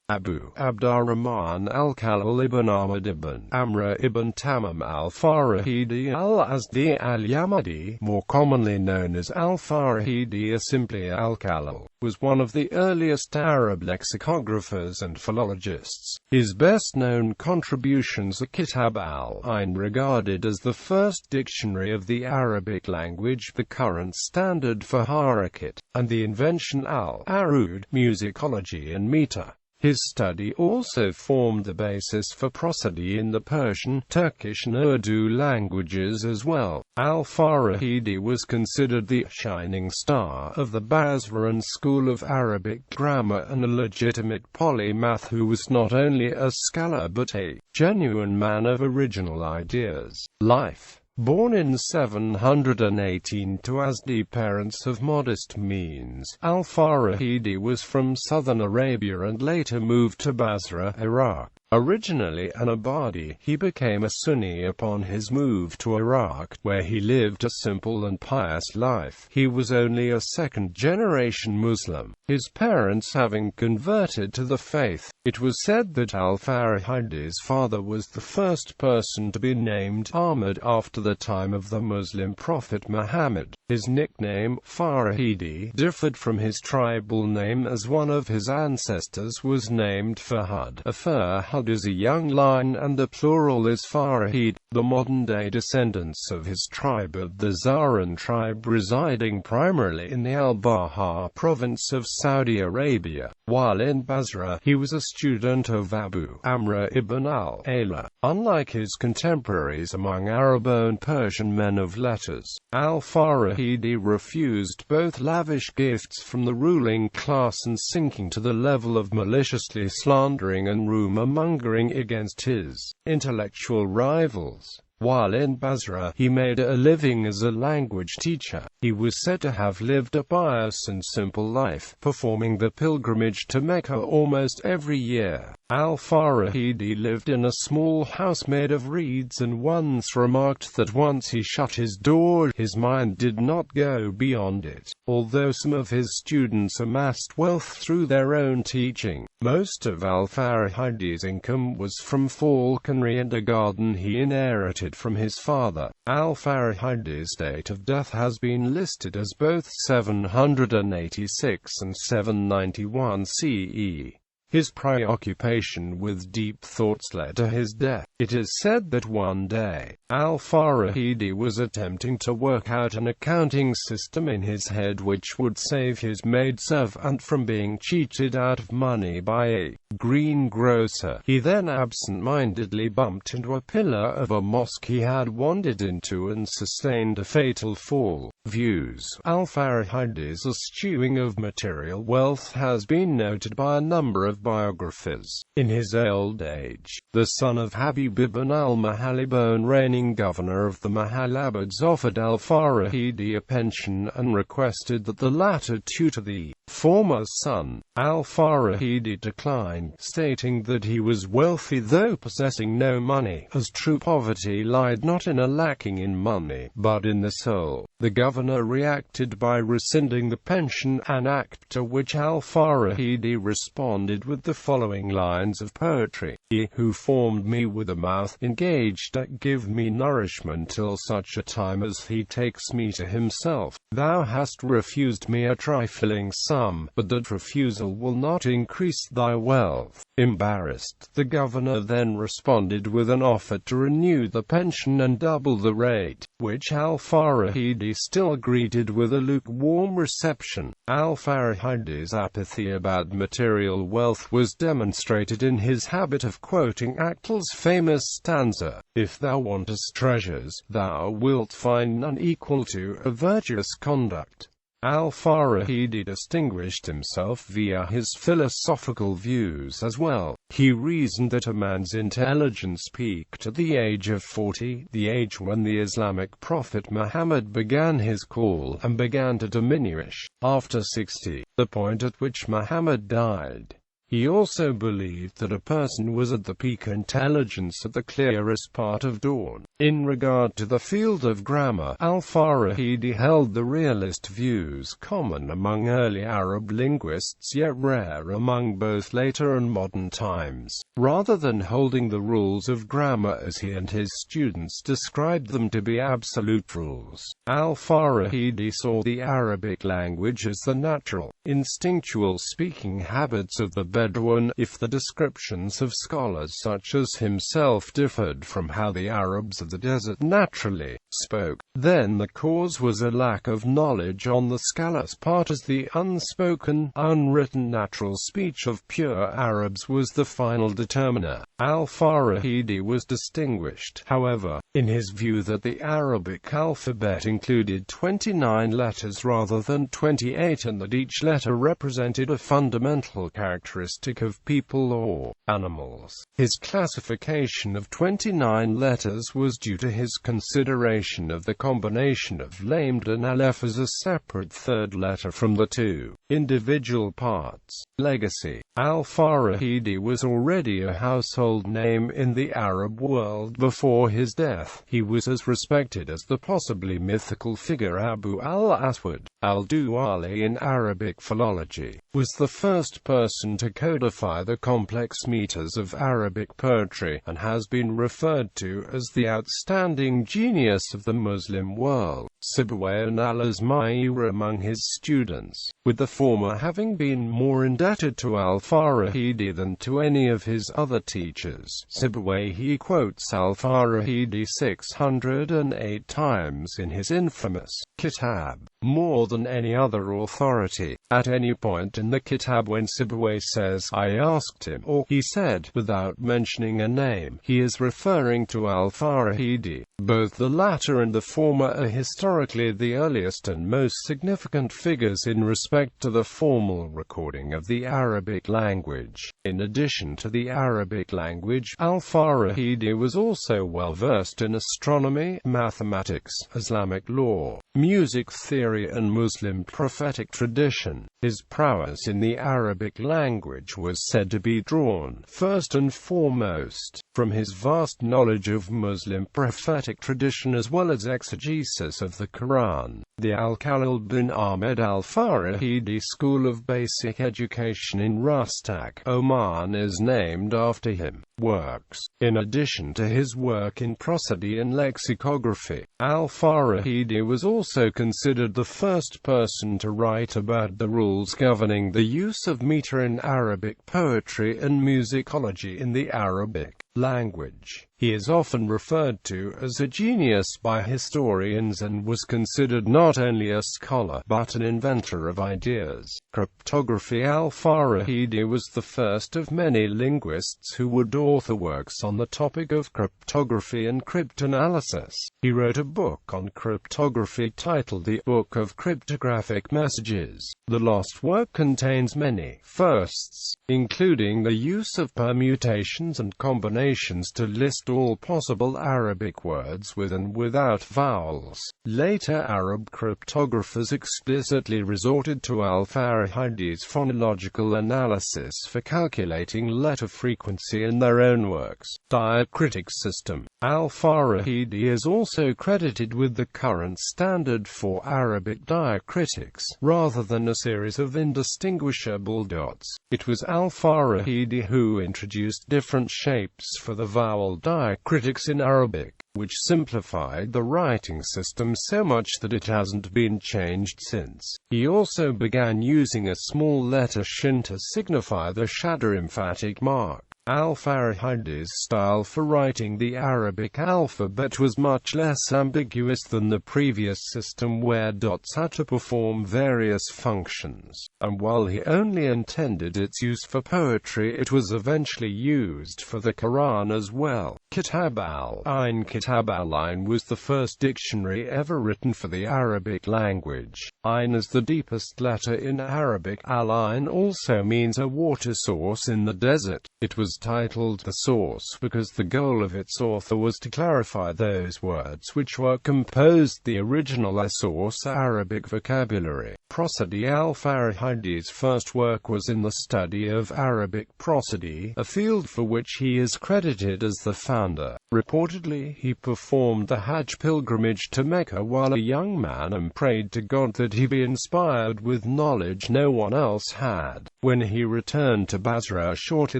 Abu Abd-ar-Raḥmān al-Khalil ibn Ahmad ibn Amr ibn Tammām al-Farāhīdī al-Azdī al-Yaḥmadī, more commonly known as al-Farāhīdī or simply al-Khalil, was one of the earliest Arab lexicographers and philologists. His best-known contributions are Kitab al Ayn, regarded as the first dictionary of the Arabic language, the current standard for Harakat, and the invention al-Arud, musicology and metre. His study also formed the basis for prosody in the Persian, Turkish and Urdu languages as well. Al-Farahidi was considered the shining star of the Basran school of Arabic grammar and a legitimate polymath who was not only a scholar but a genuine man of original ideas. Life. Born in 718 to Azdī parents of modest means, Al-Farahidi was from southern Arabia and later moved to Basra, Iraq. Originally an Abadi, he became a Sunni upon his move to Iraq, where he lived a simple and pious life. He was only a second-generation Muslim, his parents having converted to the faith. It was said that Al-Farahidi's father was the first person to be named Ahmad after the time of the Muslim prophet Muhammad. His nickname, Farahidi, differed from his tribal name as one of his ancestors was named Fahad. A Farahid is a young lion and the plural is Farahid. The modern-day descendants of his tribe are the Zaran tribe, residing primarily in the Al-Baha province of Saudi Arabia. While in Basra, he was a student of Abu Amr ibn al-Ala. Unlike his contemporaries among Arab and Persian men of letters, Al-Farahidi refused both lavish gifts from the ruling class and sinking to the level of maliciously slandering and rumor-mongering against his intellectual rivals. While in Basra, he made a living as a language teacher. He was said to have lived a pious and simple life, performing the pilgrimage to Mecca almost every year. Al-Farahidi lived in a small house made of reeds and once remarked that once he shut his door, his mind did not go beyond it. Although some of his students amassed wealth through their own teaching, most of Al-Farahidi's income was from falconry and a garden he inherited from his father. Al-Farahidi's date of death has been listed as both 786 and 791 CE. His preoccupation with deep thoughts led to his death. It is said that one day, Al-Farahidi was attempting to work out an accounting system in his head which would save his maidservant from being cheated out of money by a greengrocer. He then absent-mindedly bumped into a pillar of a mosque he had wandered into and sustained a fatal fall. Views. Al-Farahidi's eschewing of material wealth has been noted by a number of biographers. In his old age, the son of Habib ibn al-Mahalibone, reigning governor of the Mahalabids, offered Al-Farahidi a pension and requested that the latter tutor the former son. Al-Farahidi declined, stating that he was wealthy though possessing no money, as true poverty lied not in a lacking in money, but in the soul. The governor reacted by rescinding the pension, an act to which Al-Farahidi responded with the following lines of poetry. He who formed me with a mouth, engaged to give me nourishment till such a time as he takes me to himself. Thou hast refused me a trifling sum, but that refusal will not increase thy wealth. Embarrassed, the governor then responded with an offer to renew the pension and double the rate, which Al-Farahidi still greeted with a lukewarm reception. Al-Farahidi's apathy about material wealth was demonstrated in his habit of quoting Aql's famous stanza, "If thou wantest treasures, thou wilt find none equal to a virtuous conduct." Al-Farahidi distinguished himself via his philosophical views as well. He reasoned that a man's intelligence peaked at the age of 40, the age when the Islamic prophet Muhammad began his call, and began to diminish after 60, the point at which Muhammad died. He also believed that a person was at the peak intelligence at the clearest part of dawn. In regard to the field of grammar, al-Farahidi held the realist views common among early Arab linguists yet rare among both later and modern times. Rather than holding the rules of grammar as he and his students described them to be absolute rules, al-Farahidi saw the Arabic language as the natural, instinctual speaking habits of the Bedouin. If the descriptions of scholars such as himself differed from how the Arabs of the desert naturally spoke, then the cause was a lack of knowledge on the scholars' part, as the unspoken, unwritten natural speech of pure Arabs was the final determiner. Al-Farahidi was distinguished, however, in his view that the Arabic alphabet included 29 letters rather than 28, and that each letter represented a fundamental characteristic of people or animals. His classification of 29 letters was due to his consideration of the combination of lamed and aleph as a separate third letter from the two individual parts. Legacy. Al-Farahidi was already a household name in the Arab world before his death. He was as respected as the possibly mythical figure Abu al-Aswad. Al-Duwali in Arabic philology was the first person to codify the complex meters of Arabic poetry, and has been referred to as the outstanding genius of the Muslim world. Sibawayh and al-Azma'i were among his students, with the former having been more indebted to al-Farahidi than to any of his other teachers. Sibawayh quotes al-Farahidi 608 times in his infamous Kitab, more than any other authority. At any point in the Kitab when Sibawayh says, "I asked him," or "he said," without mentioning a name, he is referring to al-Farahidi. Both the latter and the former are historically the earliest and most significant figures in respect to the formal recording of the Arabic language. In addition to the Arabic language, al-Farahidi was also well versed in astronomy, mathematics, Islamic law, music theory and Muslim prophetic tradition. His prowess in the Arabic language was said to be drawn, first and foremost, from his vast knowledge of Muslim prophetic tradition as well as exegesis of the Quran. The Al-Khalil ibn Ahmad al-Farahidi School of Basic Education in Rustak, Oman is named after him. Works. In addition to his work in prosody and lexicography, al-Farahidi was also considered the first person to write about the rules governing the use of metre in Arabic poetry and musicology in the Arabic language. He is often referred to as a genius by historians and was considered not only a scholar but an inventor of ideas. Cryptography. Al-Farahidi was the first of many linguists who would author works on the topic of cryptography and cryptanalysis. He wrote a book on cryptography titled The Book of Cryptographic Messages. The lost work contains many firsts, including the use of permutations and combinations to list all possible Arabic words with and without vowels. Later Arab cryptographers explicitly resorted to al-Farahidi's phonological analysis for calculating letter frequency in their own works. Diacritics System. Al-Farahidi is also credited with the current standard for Arabic diacritics, rather than a series of indistinguishable dots. It was al-Farahidi who introduced different shapes for the vowel diacritics in Arabic, which simplified the writing system so much that it hasn't been changed since. He also began using a small letter shin to signify the shadda emphatic mark. Al-Farahidi's style for writing the Arabic alphabet was much less ambiguous than the previous system where dots had to perform various functions, and while he only intended its use for poetry, it was eventually used for the Quran as well. Kitab al Ayn. Kitab al Ayn was the first dictionary ever written for the Arabic language. Ayn is the deepest letter in Arabic. Al-Ayn also means a water source in the desert. It was was titled The Source because the goal of its author was to clarify those words which were composed the original source Arabic vocabulary. Prosody. Al-Farahidi's first work was in the study of Arabic prosody, a field for which he is credited as the founder. Reportedly, he performed the Hajj pilgrimage to Mecca while a young man and prayed to God that he be inspired with knowledge no one else had. When he returned to Basra shortly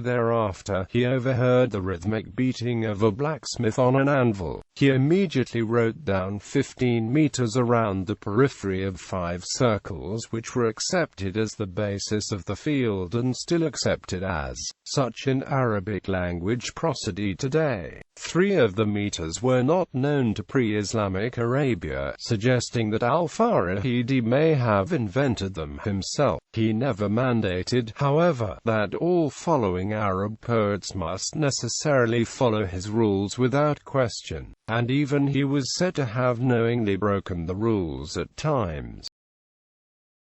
thereafter, he overheard the rhythmic beating of a blacksmith on an anvil. He immediately wrote down 15 meters around the periphery of 5 circles, which were accepted as the basis of the field and still accepted as such in Arabic language prosody today. 3 of the meters were not known to pre-Islamic Arabia, suggesting that al-Farahidi may have invented them himself. He never mandated, however, that all following Arab poets must necessarily follow his rules without question, and even he was said to have knowingly broken the rules at times.